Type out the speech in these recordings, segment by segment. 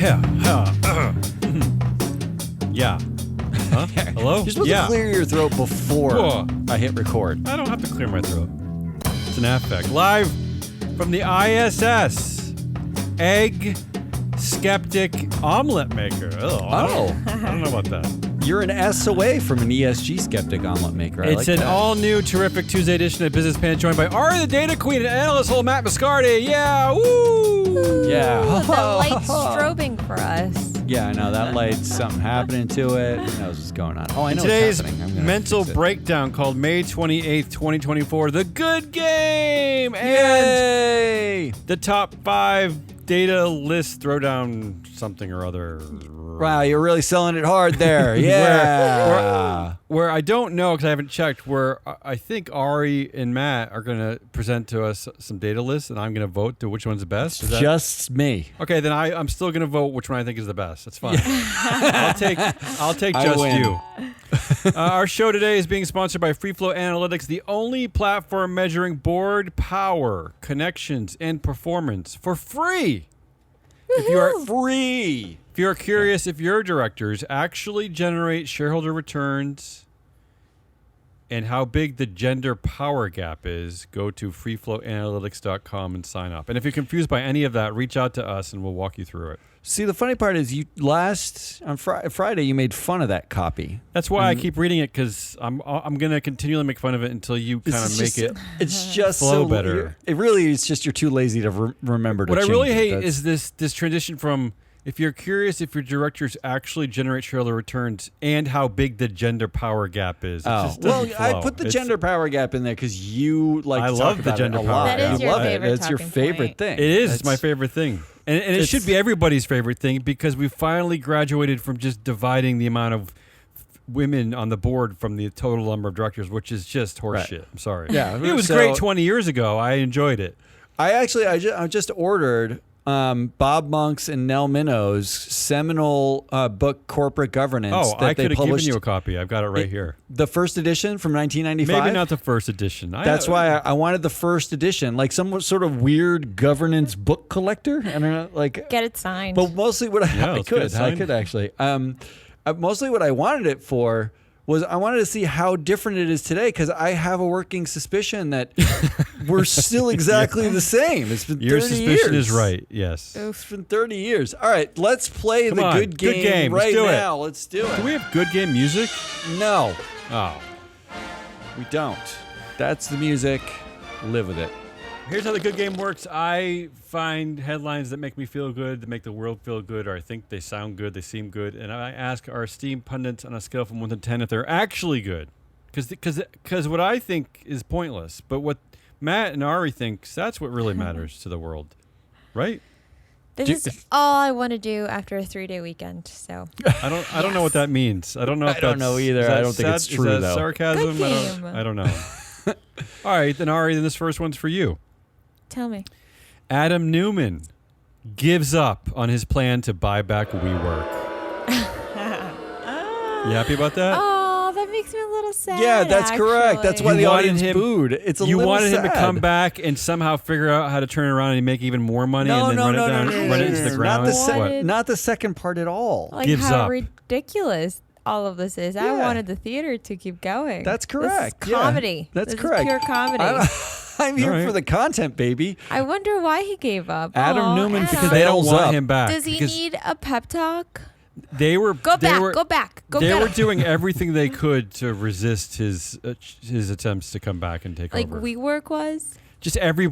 Yeah. Huh? Hello? You're supposed to clear your throat before I hit record. I don't have to clear my throat. It's an affect. Live from the ISS. Egg skeptic omelet maker. I don't know about that. You're an S away from an ESG skeptic omelet maker. It's an all-new, terrific Tuesday edition of Business Pan, joined by Ari, the data queen, and analyst whole Matt Mascardi. Yeah, woo! Yeah. The light's strobing for us. Yeah, I know. That light's something happening to it. Who knows what's going on? Oh, I know Today's what's happening. I'm gonna mental fix it. breakdown called May 28th, 2024, The Good Game! And Yay! the top 5 data list throwdown something or other. Wow, you're really selling it hard there. Yeah. Where I don't know, because I haven't checked, where I think Ari and Matt are going to present to us some data lists, and I'm going to vote to which one's the best. Is that... Just me. Okay, then I'm still going to vote which one I think is the best. That's fine. I'll take just you. Our show today is being sponsored by FreeFlow Analytics, the only platform measuring board power, connections, and performance for free. If you are Free. If you're curious if your directors actually generate shareholder returns and how big the gender power gap is, go to freeflowanalytics.com and sign up. And if you're confused by any of that, reach out to us and we'll walk you through it. See, the funny part is on Friday you made fun of that copy. That's why I keep reading it, because I'm going to continually make fun of it until you kind of make it It's just flow so better. It really is just you're too lazy to remember to What I change really it. hate is this transition from, if you're curious if your directors actually generate shareholder returns and how big the gender power gap is. It just doesn't I flow. put the It's- gender power gap in there because you like I to love talk the about gender it a power lot. gap. That is You your love it. favorite It's your talking favorite point. thing. It is. It's It's my favorite thing. And it It's- should be everybody's favorite thing, because we finally graduated from just dividing the amount of women on the board from the total number of directors, which is just horseshit. Right. I'm sorry. Yeah, It was so- great 20 years ago. I enjoyed it. I just ordered Bob Monk's and Nell Minnow's seminal book, Corporate Governance. Oh, that I they could have given published. you a copy. I've got it right here. The first edition from 1995. Maybe not the first edition. That's why I wanted the first edition, like some sort of weird governance book collector. I don't know, like. Get it signed. But mostly what Yeah, I let's get it I signed. could actually. Mostly what I wanted it for was I wanted to see how different it is today, because I have a working suspicion that we're still exactly the same. It's been 30 Your suspicion years. is right. Yes. It's been 30 years. All right, let's play Come the on, good game, good game. Let's right do it. now. Let's do it. Do we have good game music? No, Oh. we don't. That's the music. Live with it. Here's how the good game works. I find headlines that make me feel good, that make the world feel good, or I think they sound good, they seem good, and I ask our esteemed pundits on a scale from 1 to 10 if they're actually good. Because what I think is pointless, but what Matt and Ari thinks, that's what really matters to the world. Right? This is all I want to do after a 3-day weekend. So I don't know what that means. I don't know if I don't know either. is that I don't think it's true, is that though. sarcasm? Good game. I don't know. All right, then Ari, then this first one's for you. tell me. Adam Newman gives up on his plan to buy back WeWork. You happy about that? Oh, that makes me a little sad. Yeah, that's correct. That's why You the wanted audience him- booed. It's a You little wanted him to sad. come back and somehow figure out how to turn it around and make even more money and then run it into the ground. Not the, What? not the second part at all. Like gives how up. ridiculous all of this is. I Yeah. wanted the theater to keep going. That's correct. This is Yeah. comedy. That's this correct. Is pure comedy. I'm here All right. for the content, baby. I wonder why he gave up. Adam Aw, Newman, Adam. because They don't Fails want up. him back. Does he because need a pep talk? They were Go they back. were, Go back. Go They get were him. doing everything they could to resist his attempts to come back and take Like over. WeWork was. Just every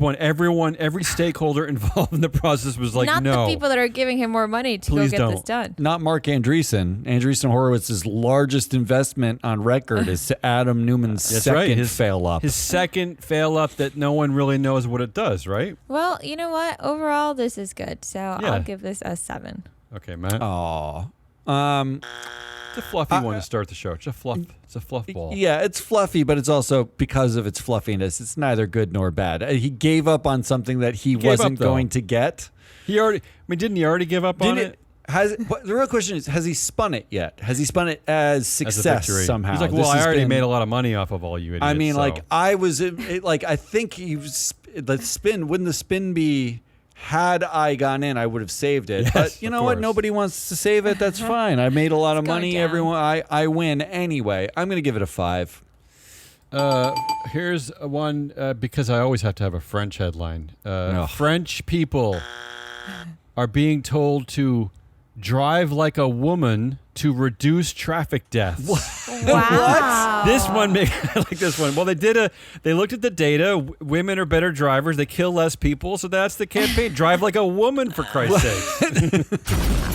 stakeholder involved in the process was like, Not no. the people that are giving him more money to Please go get this don't. done. Not Mark Andreessen. Andreessen Horowitz's largest investment on record is to Adam Newman's That's second right. fail up. His second fail up that no one really knows what it does, right? Well, you know what? Overall, this is good. So Yeah. I'll give this a 7. Okay, Matt. Aw. It's a fluffy one to start the show. It's a fluff ball. Yeah, it's fluffy, but it's also because of its fluffiness. It's neither good nor bad. He gave up on something that he gave wasn't up, though. going to get. Didn't he already give up on it? But the real question is, has he spun it yet? Has he spun it as As a success victory. somehow? He's like, This well, I has already been- made a lot of money off of all you idiots. I mean, so. like I was like, I think he was the spin. Wouldn't the spin be Had I gone in, I would have saved it. Yes, But you of know what? course. Nobody wants to save it. That's fine. I made a lot of It's going money. down. Everyone, I win anyway. I'm going to give it a 5. Here's one because I always have to have a French headline. Ugh. French people are being told to drive like a woman to reduce traffic deaths. Wow. This one, I like this one. Well, they looked at the data. Women are better drivers. They kill less people. So that's the campaign. Drive like a woman, for Christ's sake.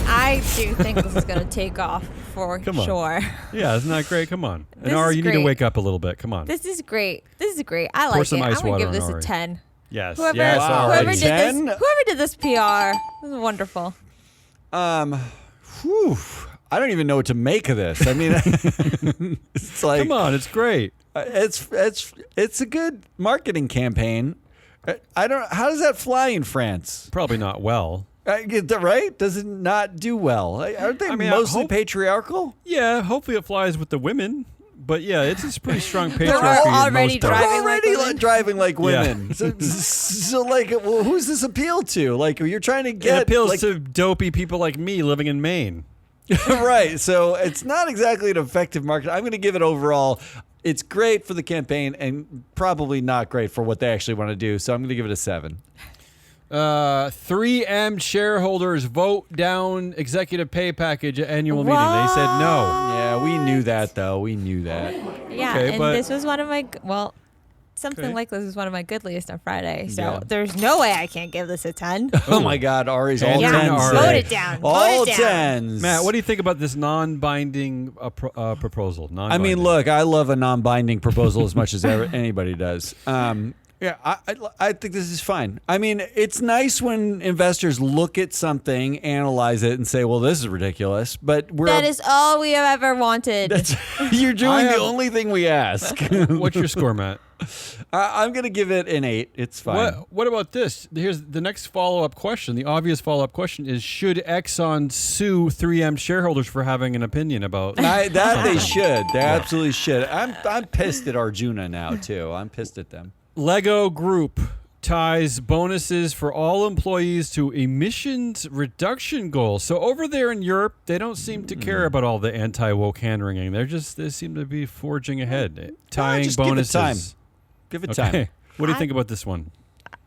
I do think this is going to take off for Come on. sure. Yeah, isn't that great? Come on. This And Ari, is you need to great. wake up a little bit. Come on. This is great. This is great. I Pour like some it. ice I'm going water to give on this a Ari. 10. Yes. Whoever, yes. Wow. whoever A did 10? this, whoever did this PR, this is wonderful. Whew. I don't even know what to make of this. I mean, it's like Come on. It's great. it's a good marketing campaign. I don't. How does that fly in France? Probably not well. Get that right? Does it not do well? Aren't they I mean, I mostly hope- patriarchal? Yeah, hopefully it flies with the women. But yeah, it's a pretty strong They're patriarchy. in already most They're parts. driving like already women. driving like Yeah. women. So like, well, who's this appeal to? Like, you're trying to It get appeals like, to dopey people like me living in Maine. right. So it's not exactly an effective market. I'm going to give it overall. It's great for the campaign and probably not great for what they actually want to do. So I'm going to give it a 7. 3M shareholders vote down executive pay package at annual meeting. They said no. Yeah, we knew that though. We knew that. Yeah, Okay, and but- this was one of my something Okay. like this was one of my goodliest on Friday. So Yeah. there's no way I can't give this a 10. Oh my God, Ari's all Yeah, 10s. Ari. vote today. it down. All vote it down. 10s. Matt, what do you think about this non-binding proposal? I Non-binding. mean, look, I love a non-binding proposal as much as anybody does. Yeah, I think this is fine. I mean, it's nice when investors look at something, analyze it, and say, "Well, this is ridiculous." But That is all we have ever wanted. you're doing have- the only thing we ask. What's your score, Matt? I'm gonna give it an 8. It's fine. What about this? Here's the next follow-up question. The obvious follow-up question is: should Exxon sue 3M shareholders for having an opinion about? They should. They absolutely should. I'm pissed at Arjuna now too. I'm pissed at them. Lego Group ties bonuses for all employees to emissions reduction goals. So over there in Europe, they don't seem to care about all the anti-woke hand-wringing. They seem to be forging ahead, tying just give it bonuses. time. Give it time. Okay. What do you I- think about this one?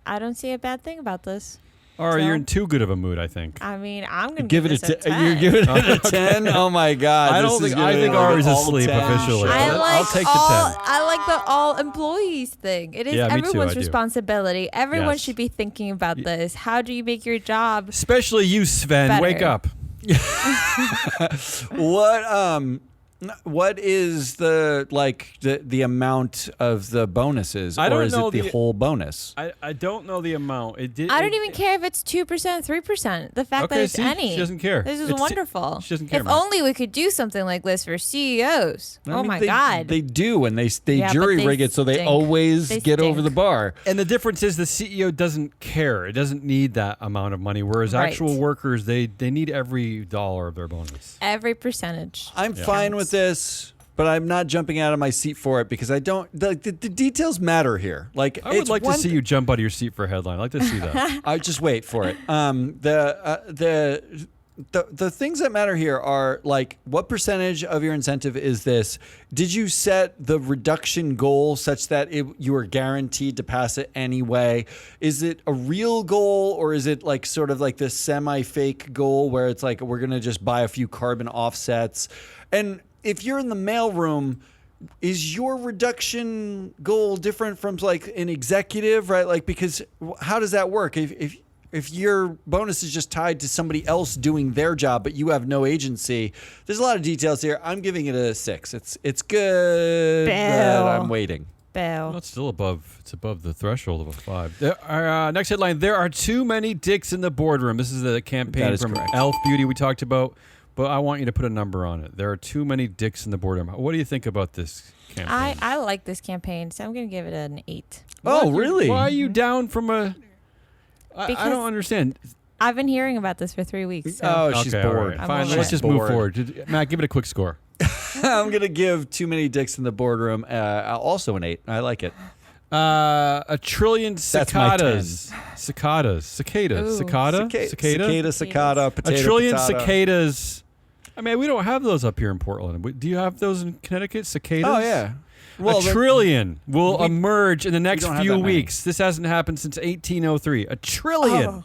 I don't see a bad thing about this. Or So? you're in too good of a mood, I think. I mean, I'm going to Give it this a 10. 10. You're giving it a 10. Oh my God! I this don't is think. gonna I think be like Ari's all asleep 10 officially. show. I I'll like take the all, 10. I like the all employees thing. It is Yeah, me too, everyone's I do. responsibility. Everyone Yes. should be thinking about this. How do you make your job Especially you, Sven. Better. Wake up. What is the amount of the bonuses, I or don't is know it the the- whole bonus? I don't know the amount. It did. I don't even care if it's 2%, 3%. The fact that Okay, it's see? any. She doesn't care. This is It's- wonderful. she doesn't care, If Matt. only we could do something like this for CEOs. I mean, my they, God. They do, and they Yeah, but jury they rig it so they stink. always They get over stink. the bar. And the difference is the CEO doesn't care. It doesn't need that amount of money. Whereas Right. actual workers, they need every dollar of their bonus. Every percentage. I'm Yeah. fine with this, but I'm not jumping out of my seat for it because I don't. The details matter here. Like I would it's like to one see you jump out of your seat for a headline. I'd like to see that. I just wait for it. The things that matter here are like what percentage of your incentive is this? Did you set the reduction goal such that you are guaranteed to pass it anyway? Is it a real goal or is it like sort of like this semi-fake goal where it's like we're gonna just buy a few carbon offsets? And if you're in the mailroom, is your reduction goal different from like an executive, right? Like, because how does that work? If your bonus is just tied to somebody else doing their job, but you have no agency, there's a lot of details here. I'm giving it a 6. It's good, but I'm waiting. Boo. Well, it's still above. It's above the threshold of a 5. Next headline: there are too many dicks in the boardroom. This is the That campaign is from correct. Elf Beauty we talked about. But I want you to put a number on it. There are too many dicks in the boardroom. What do you think about this campaign? I like this campaign, so I'm going to give it an 8. Oh, What? really? Why are you down from a? I Because- don't understand. I've been hearing about this for 3 weeks. So. Oh, she's Okay, all bored. right. I'm Fine, over let's it. just move Bored. forward. Matt, give it a quick score. I'm gonna give too many dicks in the boardroom. Also an 8. I like it. A trillion That's my 10. cicadas, Ooh. Cicada, potato, a trillion potato. cicadas. I mean, we don't have those up here in Portland. Do you have those in Connecticut? Cicadas? Oh yeah. A trillion will we- emerge in the next don't have few that many. weeks. This hasn't happened since 1803. A trillion.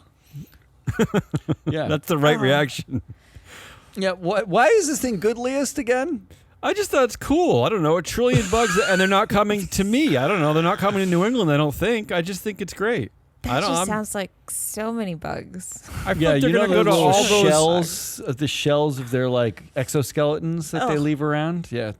Yeah. That's the right reaction. Yeah. Why is this thing goodliest again? I just thought it's cool. I don't know. A trillion bugs, and they're not coming to me. I don't know. They're not coming to New England, I don't think. I just think it's great. That I don't. sounds like so many bugs. I feel like they're you know going to go to those all little those shells, the shells of their like exoskeletons that they Ugh. leave around. Yeah.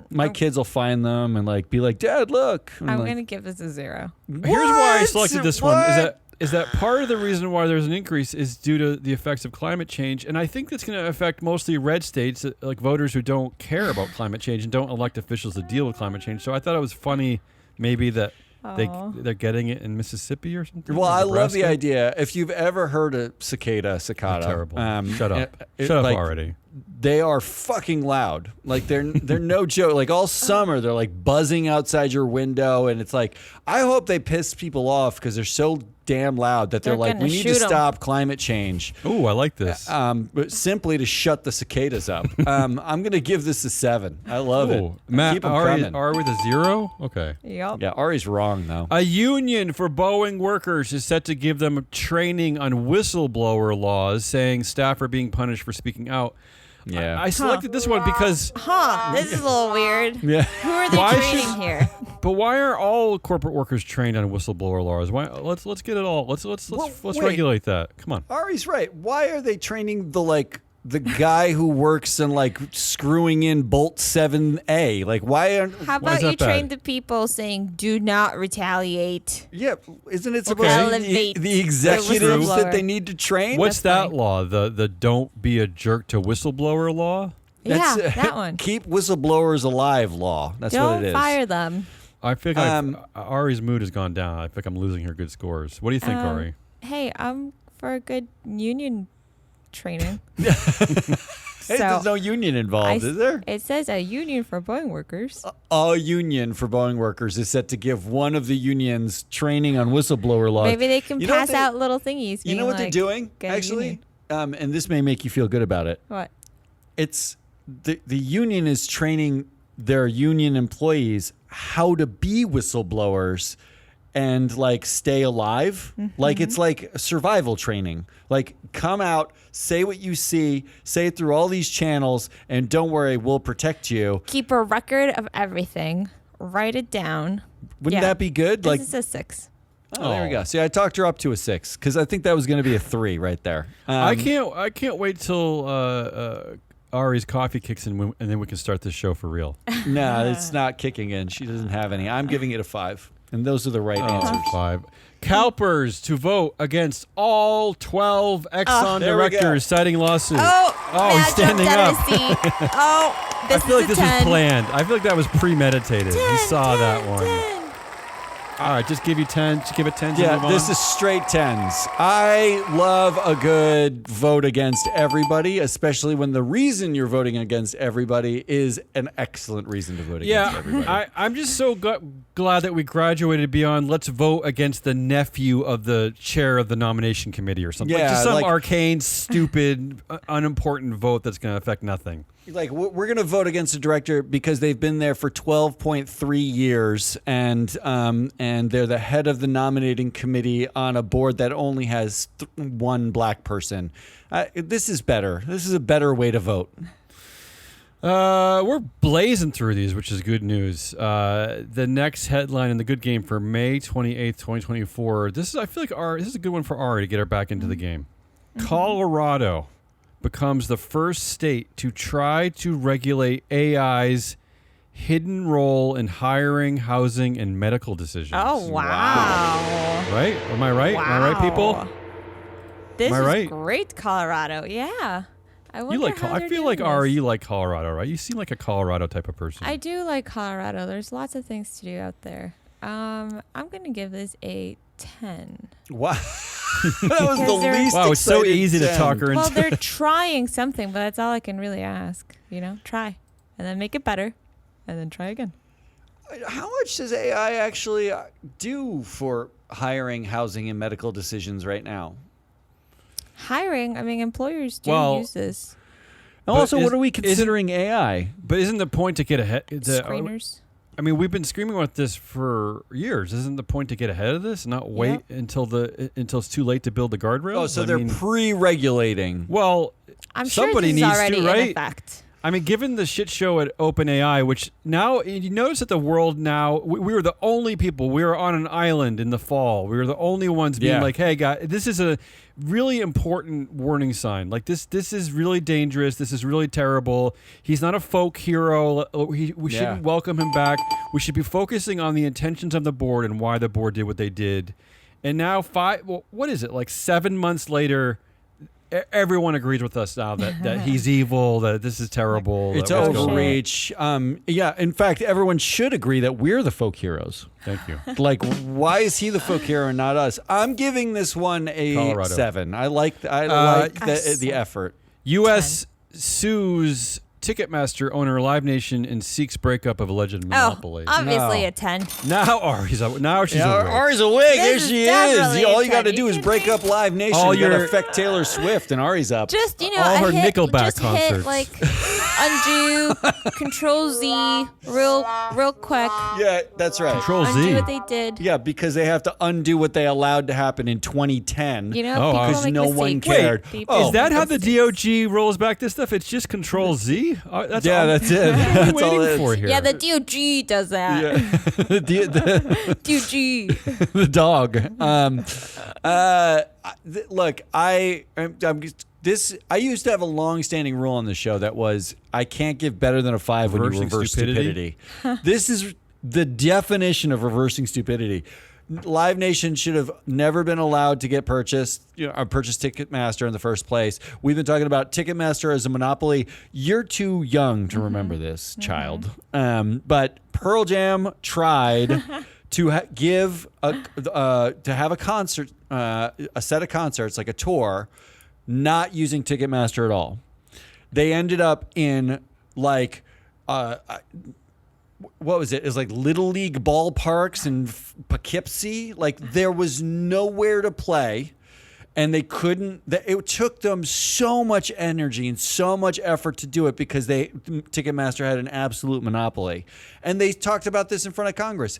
My kids will find them and like be like, Dad, look. And I'm like, going to give this a 0. Here's why I What? selected this What? one. Is that part of the reason why there's an increase is due to the effects of climate change, and I think that's going to affect mostly red states, like voters who don't care about climate change and don't elect officials to deal with climate change. So I thought it was funny, maybe that Aw. they're getting it in Mississippi or something. Well, or I love the Nebraska. idea. If you've ever heard a cicada, They're terrible. Shut up. it- Shut up like, already. They are fucking loud. Like they're no joke. Like all summer they're like buzzing outside your window, and it's like I hope they piss people off because they're so damn loud that they're They're like, gonna we need to shoot 'em. stop climate change. Oh, I like this. But simply to shut the cicadas up. I'm gonna give this a 7. I love it. Ooh, Matt, Keep 'em Ari coming. with a 0? Okay. Yup. Yeah, Ari's wrong though. A union for Boeing workers is set to give them training on whistleblower laws, saying staff are being punished for speaking out. Yeah. I selected this one because, This is a little weird. Yeah. Who are they Why training should- here? but why are all corporate workers trained on whistleblower laws? Why? Let's get it all. Let's Well, wait. regulate that. Come on. Ari's right. Why are they training the guy who works in like screwing in bolt 7A? Like why aren't How Why is about you that bad? train the people saying, do not retaliate? Yeah, isn't it supposed Okay. to be Elevate the executives the that whistleblower. they need to train? What's That's that fine. law? The don't be a jerk to whistleblower law? Yeah, that one. Keep whistleblowers alive law. That's what Don't it is. fire them. I feel like Um, Ari's mood has gone down. I feel like I'm losing her good scores. What do you think, Ari? Hey, I'm for a good union training. Hey, there's no union involved, is there? It says a union for Boeing workers. A union for Boeing workers is set to give one of the unions training on whistleblower laws. Maybe they can You know what pass they- out little thingies. You know being what they're like, doing, get a actually? union. And this may make you feel good about it. What? It's the union is training their union employees how to be whistleblowers and like stay alive. Like it's like survival training. Like come out, say what you see, say it through all these channels, and don't worry, we'll protect you. Keep a record of everything. Write it down. Wouldn't Yeah. that be good? This Like is a 6. oh, there we Oh. go. See, I talked her up to a 6 because I think that was going to be a 3 right there. I can't wait till Ari's coffee kicks in, and then we can start this show for real. No, it's not kicking in. She doesn't have any. I'm giving it a 5, and those are the right Oh, answers. 5. CalPERS to vote against all 12 Exxon There we go. directors citing lawsuit. Oh, Oh, he's Matt standing jumped out up. of his seat. Oh, this I feel like is this a 10. was planned. I feel like that was premeditated. You saw that one. 10. All right, just give you 10. Just give it 10. Yeah, this is straight 10s. I love a good vote against everybody, especially when the reason you're voting against everybody is an excellent reason to vote against Yeah, everybody. I'm just so glad that we graduated beyond let's vote against the nephew of the chair of the nomination committee or something. Yeah, like just some like- arcane, stupid, unimportant vote that's going to affect nothing. Like we're going to vote against a director because they've been there for 12.3 years, and they're the head of the nominating committee on a board that only has one black person. This is better. This is a better way to vote. We're blazing through these, which is good news. The next headline in the good game for May 28th, 2024. I feel like this is a good one for Ari to get her back into the game. Colorado becomes the first state to try to regulate AI's hidden role in hiring, housing, and medical decisions. Oh, wow. Right? Am I right? Am I right, people? Wow. This Am I is right? great, Colorado. Yeah. I You wonder like? how I they're feel doing like this. Ari, you like Colorado, right? You seem like a Colorado type of person. I do like Colorado. There's lots of things to do out there. I'm going to give this a 10. Wow. That was Because the they're- least Wow, it's so excited easy to 10. talk her Well, into. they're trying something, but that's all I can really ask. Try. And then make it better. And then try again. How much does AI actually do for hiring, housing, and medical decisions right now? Hiring, I mean, employers do Well, use this. And also, is- what are we considering AI? But isn't the point to get ahead? Screeners. I mean, we've been screaming about this for years. Isn't the point to get ahead of this, not wait until it's too late to build the guardrails? Oh, so I they're mean, pre-regulating. well, I'm sure somebody this is needs already to, right? in effect. I mean, given the shit show at OpenAI, which now you notice that the world now we were the only people. We were on an island in the fall. We were the only ones being Yeah. like, "Hey, guys, this is a really important warning sign. Like this is really dangerous. This is really terrible. He's not a folk hero. We shouldn't welcome him back. We should be focusing on the intentions of the board and why the board did what they did." And now what is it? Like 7 months later. Everyone agrees with us now that he's evil, that this is terrible. It's that what's going on. overreach. In fact, everyone should agree that we're the folk heroes. Thank you. Like, why is he the folk hero and not us? I'm giving this one a Colorado. 7. I like the effort. U.S. sues Ticketmaster owner Live Nation and seeks breakup of alleged monopoly. Obviously No. a 10. Now she's awake. Ari's awake. There This she is definitely is. All a you got to 10. do is You break can up Live Nation. All You got to your- affect Taylor Swift, and Ari's up. Just, you know, All her hit, Nickelback just concerts. hit, like, undo, Control Z, real quick. Yeah, that's right. Control Undo Z. what they did. Yeah, because they have to undo what they allowed to happen in 2010. You know, Oh, people because make no one mistakes. cared. People Oh. Is that make how the mistakes. DOJ rolls back this stuff? It's just Control Z? That's Yeah, all, that's it. What are we That's all waiting it is. for here? Yeah, the DOJ does that. Yeah. the, DOJ. the dog. Look, I used to have a long-standing rule on the show that was I can't give better than a 5 when you Reversing reverse stupidity? stupidity. This is the definition of reversing stupidity. Live Nation should have never been allowed to get purchased Ticketmaster in the first place. We've been talking about Ticketmaster as a monopoly. You're too young to remember this, child. But Pearl Jam tried to have a concert, a set of concerts, like a tour, not using Ticketmaster at all. They ended up in like what was it? It was like Little League ballparks in Poughkeepsie. Like there was nowhere to play, and they couldn't. It took them so much energy and so much effort to do it because Ticketmaster had an absolute monopoly. And they talked about this in front of Congress.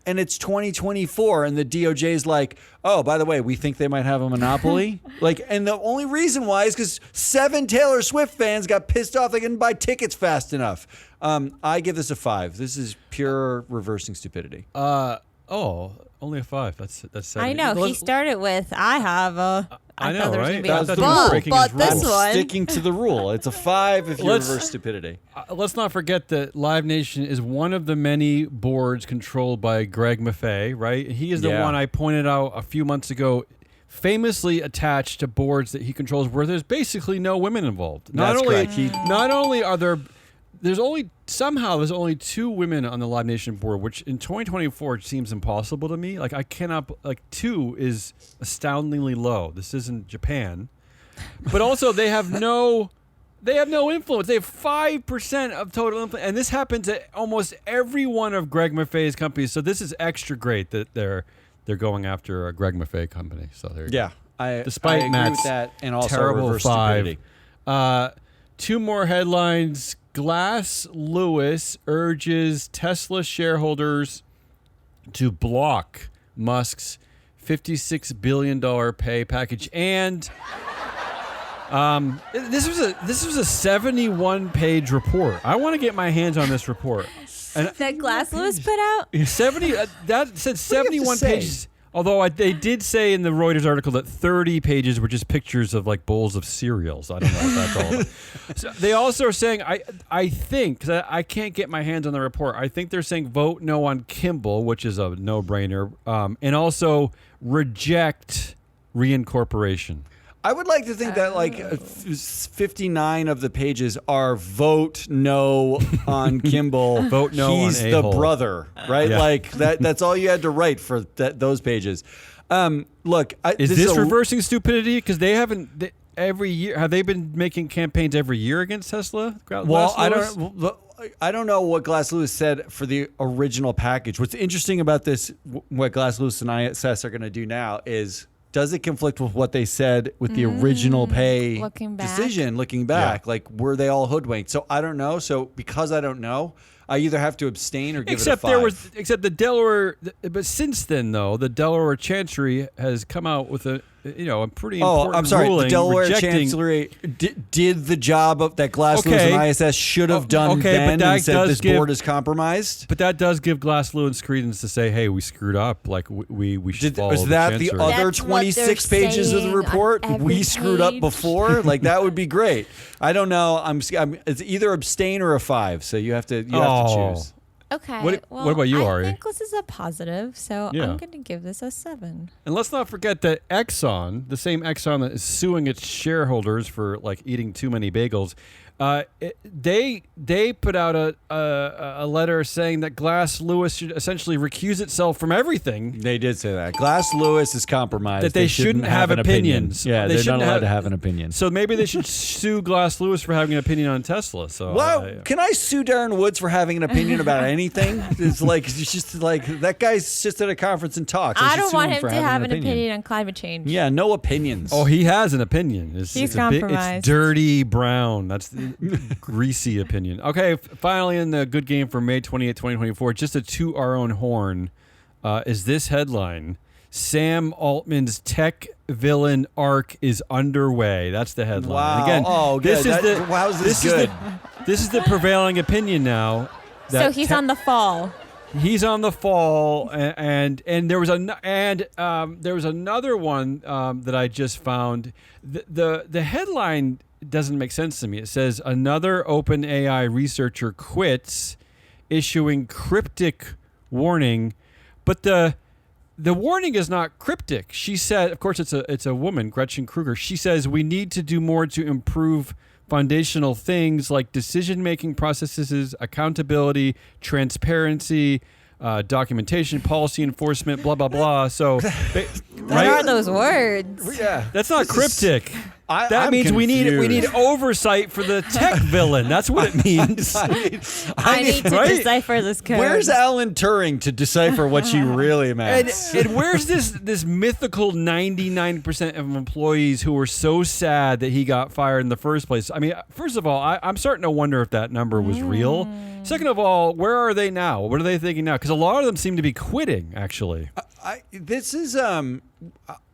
And it's 2024, and the DOJ is like, oh, by the way, we think they might have a monopoly. And the only reason why is because 7 Taylor Swift fans got pissed off they couldn't buy tickets fast enough. I give this a 5. This is pure reversing stupidity. Only a 5. That's 7. I know. He started with, I have a... I know, thought there was right? gonna be I a thought he was bull, breaking but his this rules. one... Sticking to the rule. It's a 5 if you reverse stupidity. Let's not forget that Live Nation is one of the many boards controlled by Greg Maffei, right? He is the Yeah. one I pointed out a few months ago, famously attached to boards that he controls where there's basically no women involved. That's correct. Not only are there's only 2 women on the Live Nation board, which in 2024 seems impossible to me. Like I cannot, 2 is astoundingly low. This isn't Japan. But also they have no influence. They have 5% of total influence. And this happens at almost every one of Greg Maffei's companies. So this is extra great that they're going after a Greg Maffei company. So there you go. Despite I agree Matt's with that, and also terrible reverse 5. stupidity. 2 more headlines. Glass Lewis urges Tesla shareholders to block Musk's $56 billion pay package. And this was a 71-page report. I want to get my hands on this report. And That Glass Lewis put out? 70 that said 71 say? pages. Although they did say in the Reuters article that 30 pages were just pictures of like bowls of cereals. I don't know if that's all. So they also are saying, I think, because I can't get my hands on the report, I think they're saying vote no on Kimball, which is a no-brainer, and also reject reincorporation. I would like to think that 59 of the pages are vote no on Kimball. Vote no He's on the a-hole. brother, right? Yeah. Like that's all you had to write for those pages. Look, Is this reversing stupidity? Because they haven't every year. Have they been making campaigns every year against Tesla? Well, I Lewis? don't. I don't know what Glass Lewis said for the original package. What's interesting about this, what Glass Lewis and ISS are going to do now is, does it conflict with what they said with the original pay decision looking back? Like, were they all hoodwinked? So I don't know. So because I don't know, I either have to abstain or give it a 5. Except the Delaware, but since then though, the Delaware Chancery has come out with a pretty important I'm sorry. ruling The Delaware rejecting. Chancellery did the job of that Glass Lewis and ISS should have done then, but and said this board is compromised. But that does give Glass Lewis credence to say, hey, we screwed up. Like we should follow was that the Chancery. other That's 26 pages of the report? We screwed up page. before. Like that would be great. I don't know. It's either abstain or a 5. So you have to choose. Okay. What about you, Ari? I think this is a positive, so I'm going to give this a 7. And let's not forget that Exxon, the same Exxon that is suing its shareholders for like eating too many bagels, they put out a letter saying that Glass Lewis should essentially recuse itself from everything. They did say that. Glass Lewis is compromised. That they shouldn't have an opinions. Opinion. Yeah, They they're not shouldn't allowed have- to have an opinion. So maybe they should sue Glass Lewis for having an opinion on Tesla. So Well, can I sue Darren Woods for having an opinion about anything? It's just like that guy's just at a conference and talks. I should don't sue want him for to having have an opinion on climate change. Yeah, no opinions. Oh, he has an opinion. It's He's a bit- compromised. it's dirty brown. That's the greasy opinion. Okay, finally in the good game for May 28, 2024, just to toot our own horn, is this headline. Sam Altman's tech villain arc is underway. That's the headline. Wow. And again, Oh, this good. is How's this good? This is the prevailing opinion now. So he's on the fall. He's on the fall, and there was there was another one that I just found. The headline doesn't make sense to me. It says another OpenAI researcher quits, issuing cryptic warning, but the warning is not cryptic. She said, of course, it's a woman, Gretchen Kruger. She says we need to do more to improve foundational things like decision-making processes, accountability, transparency, documentation, policy enforcement, blah, blah, blah. So, What are those words? Yeah, that's not cryptic. That I'm means we need confused. oversight for the tech villain. That's what it means. I need to right? decipher this code. Where's Alan Turing to decipher what she really meant? And where's this mythical 99% of employees who were so sad that he got fired in the first place? I mean, first of all, I'm starting to wonder if that number was real. Second of all, where are they now? What are they thinking now? Because a lot of them seem to be quitting, actually. This is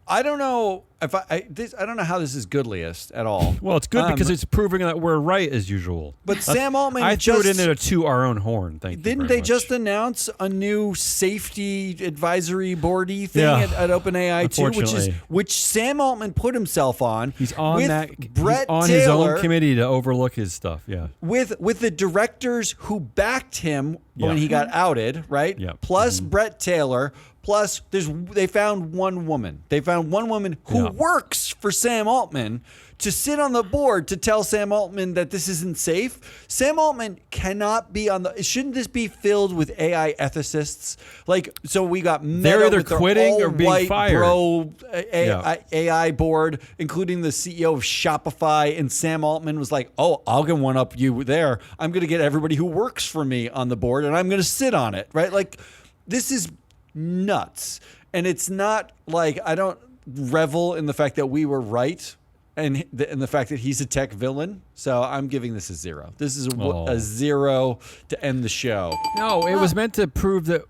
I don't know if I don't know how this is goodliest at all. Well, it's good because it's proving that we're right as usual. But Sam Altman I threw it in just there to our own horn. Thank you. didn't very they much. just announce a new safety advisory boardy thing Yeah. at OpenAI too, Unfortunately. which Sam Altman put himself on. He's on with that. Brett he's on Taylor, his own committee to overlook his stuff. Yeah. with the directors who backed him when Yeah. he got outed, right? Yeah. Plus Brett Taylor. Plus, they found one woman. They found one woman who Yeah. works for Sam Altman to sit on the board to tell Sam Altman that this isn't safe. Sam Altman cannot be on the. Shouldn't this be filled with AI ethicists? Like, so we got They're Meta either with their quitting or being all-white fired. Bro Yeah. AI board, including the CEO of Shopify, and Sam Altman was like, "Oh, I'll get one up you there. I'm going to get everybody who works for me on the board, and I'm going to sit on it." Right? Like, this is nuts. And it's not like I don't revel in the fact that we were right and in the fact that he's a tech villain. So I'm giving this a 0. This is a 0 to end the show. No, it was meant to prove that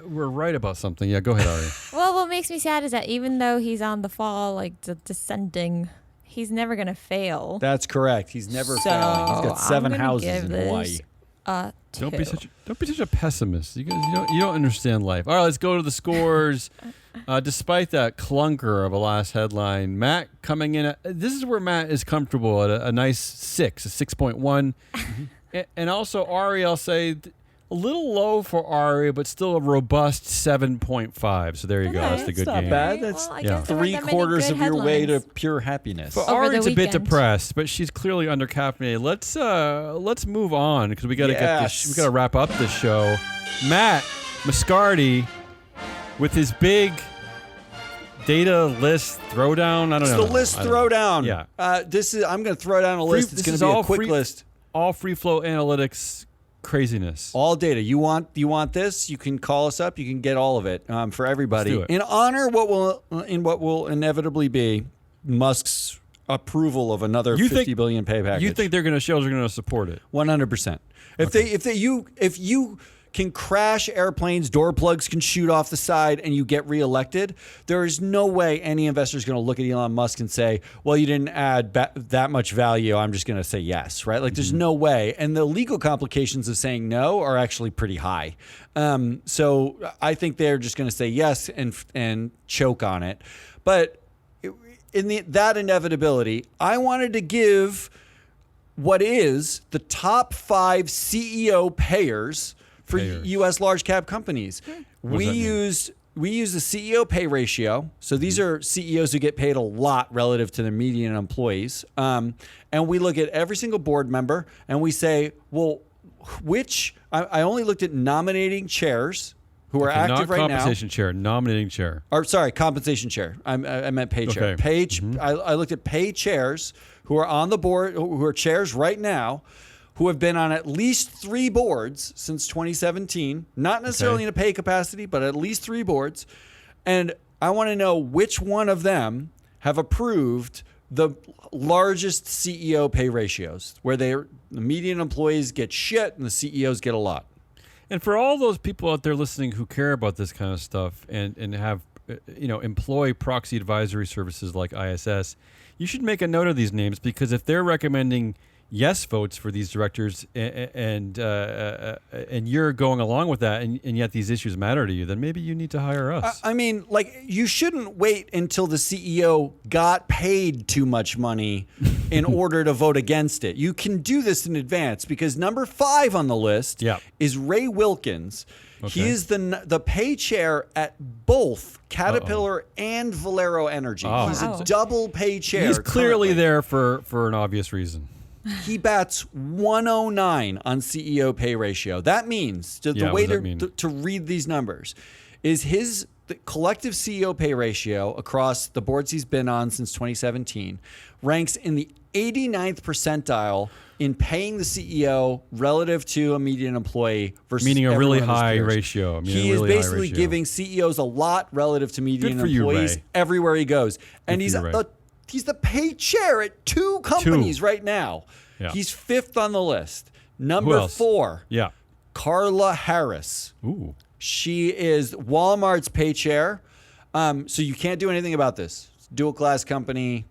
we're right about something. Yeah, go ahead, Ari. Well, what makes me sad is that even though he's on the fall, like descending, he's never gonna fail. That's correct. He's never So, failing. He's got 7 I'm gonna houses give in this Hawaii. a 2. Don't be such a pessimist. You guys, you don't understand life. All right, let's go to the scores. Despite that clunker of a last headline, Matt coming in. This is where Matt is comfortable at a nice 6, a 6.1, and also Ari. I'll say a little low for Ari, but still a robust 7.5. So there you go. Okay, That's the good That's not game. bad. That's Well, I guess there weren't that many 3/4 good of your way to headlines. pure happiness. For Over the Ari's a bit weekend. depressed, but she's clearly undercaffeinated. Let's move on because we got to get this. Yes. We got to wrap up this show. Matt Moscardi with his big data list throwdown. I don't It's know. the list I don't know. throwdown. Yeah. I'm going to throw down a list. It's this going is to be all a quick free- list. All free flow analytics craziness. All data. You want this? You can call us up. You can get all of it for everybody. Let's do it. In honor what will inevitably be Musk's approval of another $50 billion pay package. You think shareholders are going to support it? 100%. If you can crash airplanes, door plugs can shoot off the side, and you get reelected, there is no way any investor is going to look at Elon Musk and say, well, you didn't add that much value, I'm just going to say yes, right? Like, there's no way. And the legal complications of saying no are actually pretty high. So I think they're just going to say yes and choke on it. But in that inevitability, I wanted to give what is the top 5 CEO payers for U.S. large cap companies. We use the CEO pay ratio. So these are CEOs who get paid a lot relative to their median employees. And we look at every single board member and we say, well, I only looked at nominating chairs who are active right now. Not compensation chair, nominating chair. Or sorry, compensation chair. I meant pay chair. I looked at pay chairs who are on the board, who are chairs right now, who have been on at least 3 boards since 2017, not necessarily in a pay capacity, but at least 3 boards. And I want to know which one of them have approved the largest CEO pay ratios, where the median employees get shit and the CEOs get a lot. And for all those people out there listening who care about this kind of stuff and have, employ proxy advisory services like ISS, you should make a note of these names, because if they're recommending yes votes for these directors and you're going along with that, and yet these issues matter to you, then maybe you need to hire us. I mean, like, you shouldn't wait until the CEO got paid too much money in order to vote against it. You can do this in advance, because number 5 on the list is Ray Wilkins. Okay. He is the pay chair at both Caterpillar and Valero Energy. He's a double pay chair. He's clearly there for an obvious reason. He bats 109 on CEO pay ratio. That means the way to read these numbers is the collective CEO pay ratio across the boards he's been on since 2017 ranks in the 89th percentile in paying the CEO relative to a median employee versus meaning a really high ratio. He is basically giving CEOs a lot you, median employees everywhere he goes. And he's the pay chair at 2 companies right now. Yeah. He's 5th on the list. Number 4. Yeah. Carla Harris. Ooh. She is Walmart's pay chair. So you can't do anything about this. It's dual class company,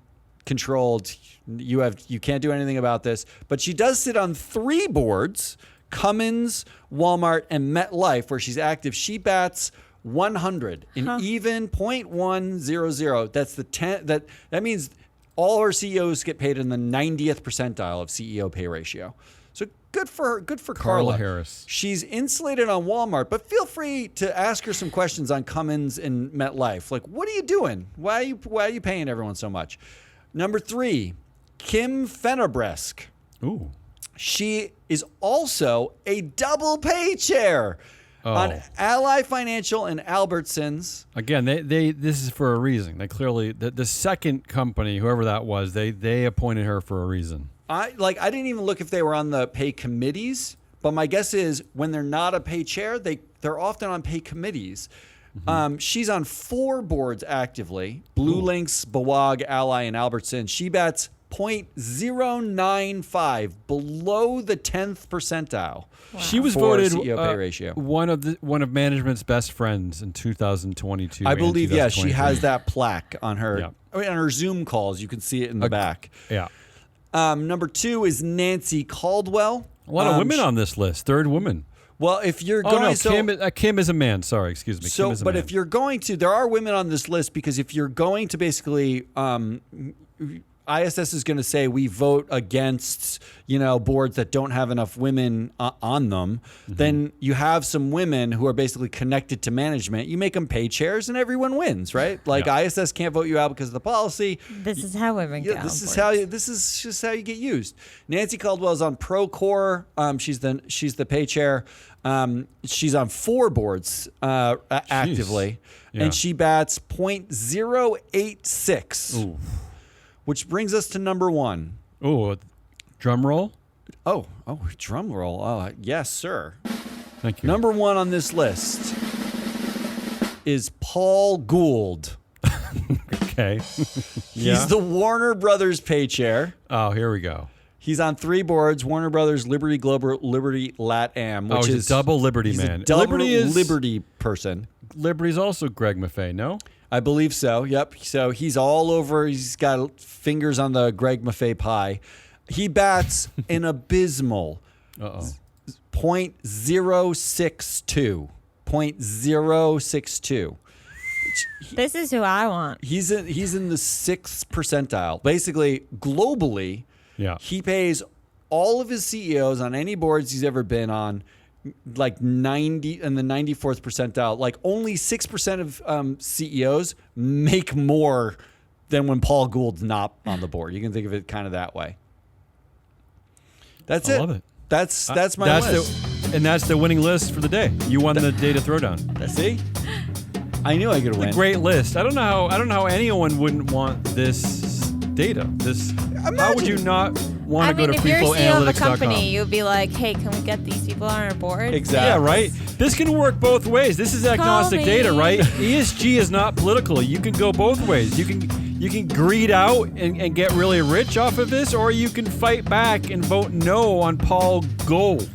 controlled. You can't do anything about this. But she does sit on 3 boards: Cummins, Walmart, and MetLife, where she's active. She bats 100 in even 0.100. That's the 10. That means all our CEOs get paid in the 90th percentile of CEO pay ratio. So good for her. Good for Carla Harris. She's insulated on Walmart, but feel free to ask her some questions on Cummins and MetLife. Like, what are you doing? Why are you paying everyone so much? Number 3, Kim Fennerbresk. Ooh. She is also a double pay chair on Ally Financial and Albertsons. Again, this is for a reason. They clearly the second company, whoever that was, they appointed her for a reason. I didn't even look if they were on the pay committees, but my guess is when they're not a pay chair, they're often on pay committees. Mm-hmm. She's on 4 boards actively: Blue Links, BAWAG, Ally, and Albertsons. She bats 0.095 below the 10th percentile. Wow. She was voted CEO pay ratio. one of management's best friends in 2022. I believe, yes, she has that plaque on her. Yeah. I mean, on her Zoom calls, you can see it in the back. Yeah. Number 2 is Nancy Caldwell. A lot of women on this list. 3rd woman. Well, if you're going, Kim is a man. Sorry, excuse me. Kim is a man. If you're going to, there are women on this list, because if you're going to basically, ISS is going to say we vote against, boards that don't have enough women on them. Mm-hmm. Then you have some women who are basically connected to management. You make them pay chairs, and everyone wins, right? Like, ISS can't vote you out because of the policy. This is how women get. This is just how you get used. Nancy Caldwell is on Procore. She's the pay chair. She's on 4 boards actively, and she bats 0.086. Ooh. Which brings us to number 1. Oh, drum roll. Oh, drum roll. Oh, yes, sir. Thank you. Number 1 on this list is Paul Gould. Okay. He's the Warner Brothers pay chair. Oh, here we go. He's on 3 boards: Warner Brothers, Liberty Global, Liberty LatAm, which He's is a double Liberty he's man. A double Liberty Liberty person. Liberty's also Greg Maffei, no? I believe so. Yep. So he's all over. He's got fingers on the Greg Maffei pie. He bats an abysmal Uh-oh. .062. .062. This is who I want. He's in the 6th percentile. Basically, globally, Yeah. he pays all of his CEOs on any boards he's ever been on like 90 in the 94th percentile. Like only 6% of CEOs make more than when Paul Gould's not on the board. You can think of it kind of that way. That's I it. love it. That's my list. And that's the winning list for the day. You won the data throwdown. See? I knew I could win. Great list. I don't know how anyone wouldn't want this data. How would you not want I to mean, go to if you're CEO of a freeflowanalytics.com? company, you'd be like, hey, can we get these people on our board? Exactly. Yeah, right? This can work both ways. This is agnostic me. data, right? ESG is not political. You can go both ways. You can greed out and get really rich off of this, or you can fight back and vote no on Paul Gould.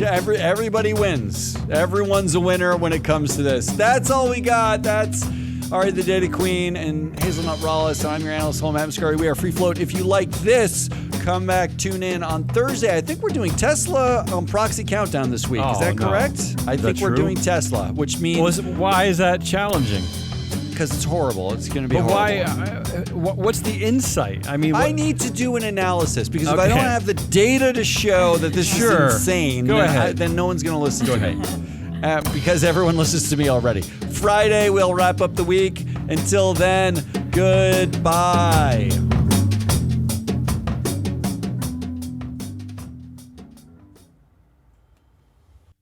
Everybody wins. Everyone's a winner when it comes to this. That's all we got. That's Ari the Data Queen and Hazelnut Rawless. I'm your analyst, Home Atmoscari. We are Free Float. If you like this, come back, tune in on Thursday. I think we're doing Tesla on Proxy Countdown this week. Is that no. correct? I think we're true? doing Tesla, which means Why is that challenging? because it's horrible. It's going to be But horrible. why? What's the insight? I mean, I need to do an analysis because if I Okay. don't have the data to show that this Sure. is insane, Go ahead. then no one's going to listen to me. Because everyone listens to me already. Friday, we'll wrap up the week. Until then, goodbye.